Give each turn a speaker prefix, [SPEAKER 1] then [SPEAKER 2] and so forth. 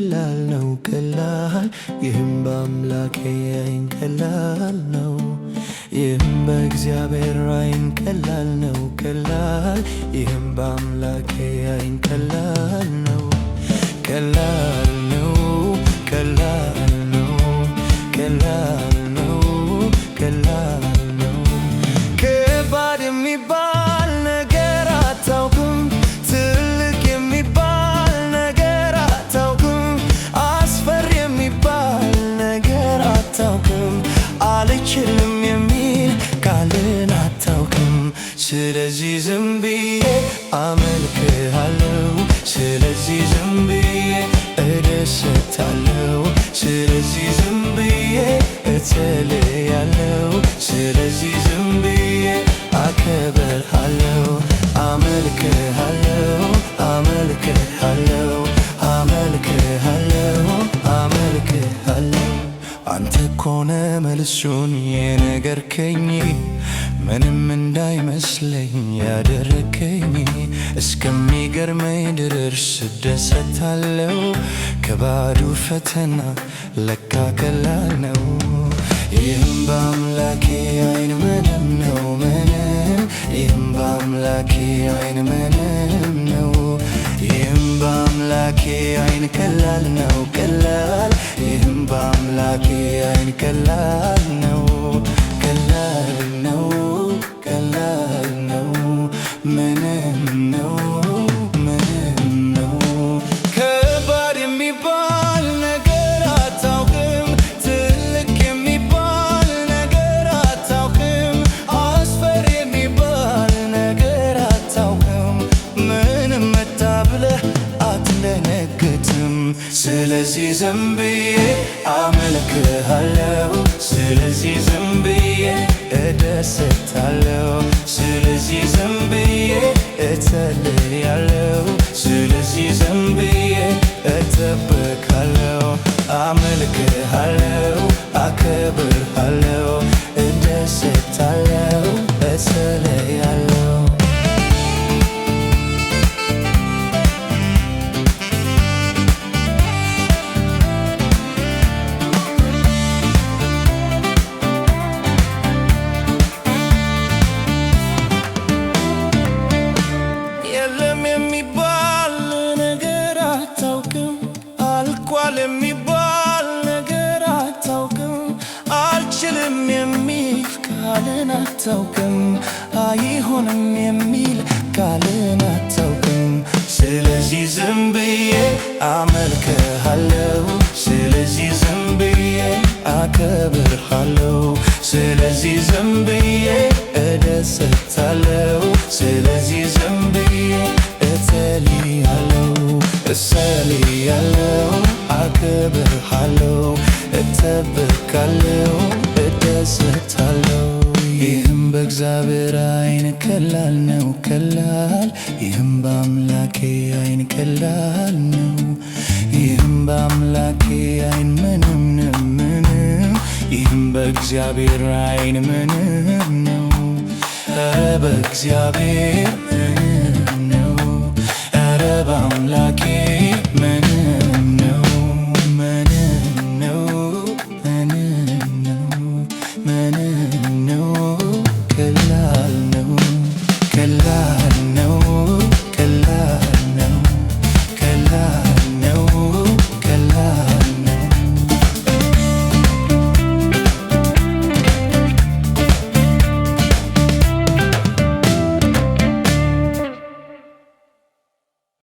[SPEAKER 1] ቀላል ነው ቀላል ይህም በአምላኬ አይን ቀላል ነው። ይህም በእግዚአብሔር አይን ቀላል ነው ቀላል ይህም በአምላኬ አይን ቀላል ነው። ቀላል ነው ቀላል ነው ቀላል ነው ቀላል ነው። ከባድ የሚባል ነገር አታውቅም፣ ትልቅ የሚባል ነገር አታውቅም፣ አስፈሪ የሚባል ነገር አታውቅም፣ አልችልም የሚል ቃልን አታውቅም። ስለዚህ ዝም ብዬ አመልክሃለሁ፣ ስለዚህ ዝም ብዬ እደሰታለሁ፣ ስለዚህ ዝም ብዬ እጸልያለሁ፣ ስለዚህ ዝም ብዬ አከብርሃለሁ። አመልክሃለሁ አመልክሃለሁ አመልክሃለሁ አመልክሃለሁ። አንተ ኮነ መልሱን የነገርከኝ ምንም እንዳይመስለኝ ያደረከኝ፣ እስከሚገርመኝ ድረስ እደሰታለሁ። ከባዱ ፈተና ለካ ቀላል ነው። ይህም በአምላኬ አይን ምንም ነው ምንም፣ ይህም በአምላኬ አይን ምንም ነው። ይህም በአምላኬ አይን ቀላል ነው ቀላል ይህም በአምላኬ አይን ቀላል ነው ቀላል ነው ቀላል ነው ምንም ነው ምንም ነው። ከባድ የሚባል ነገር አታውቅም፣ ትልቅ የሚባል ነገር አታውቅም፣ አስፈሪ የሚባል ነገር አታውቅም፣ ምንም መጣ ብለህ አትደነግጥም። ስለዚህ ዝም ብዬ አመልክሃለሁ፣ ስለዚህ ዝም ብዬ እደሰታለሁ፣ ስለዚህ ዝም ብዬ እጸልያለሁ፣ ስለዚህ ዝም ብዬ እጠብቃለሁ። አመልክሃለሁ አከብርሃለሁ እደሰታለሁ እጸልያለሁ። አልቋል የሚባል ነገር አታውቅም፣ አልችልም የሚል ቃልን አታውቅም፣ አይሆንም የሚል ቃልን አታውቅም። ስለዚህ ዝም ብዬ አመልክሃለሁ፣ ስለዚህ ዝም ብዬ አከብርሃለሁ፣ ስለዚህ ዝም ብዬ እደሰታለሁ፣ ስለዚህ ዝም ብዬ እጸልያለሁ እጸልያለሁ አከብርሃለሁ እጠብቃለሁ እደሰታለሁ። ይህም በእግዚአብሔር አይን ቀላል ነው ቀላል ይህም በአምላኬ አይን ቀላል ነው። ይህም በአምላኬ አይን ምንም ነው ምንም፣ ይህም በእግዚአብሔር አይን ምንም ነው። ኧረ በእግዚአብሔር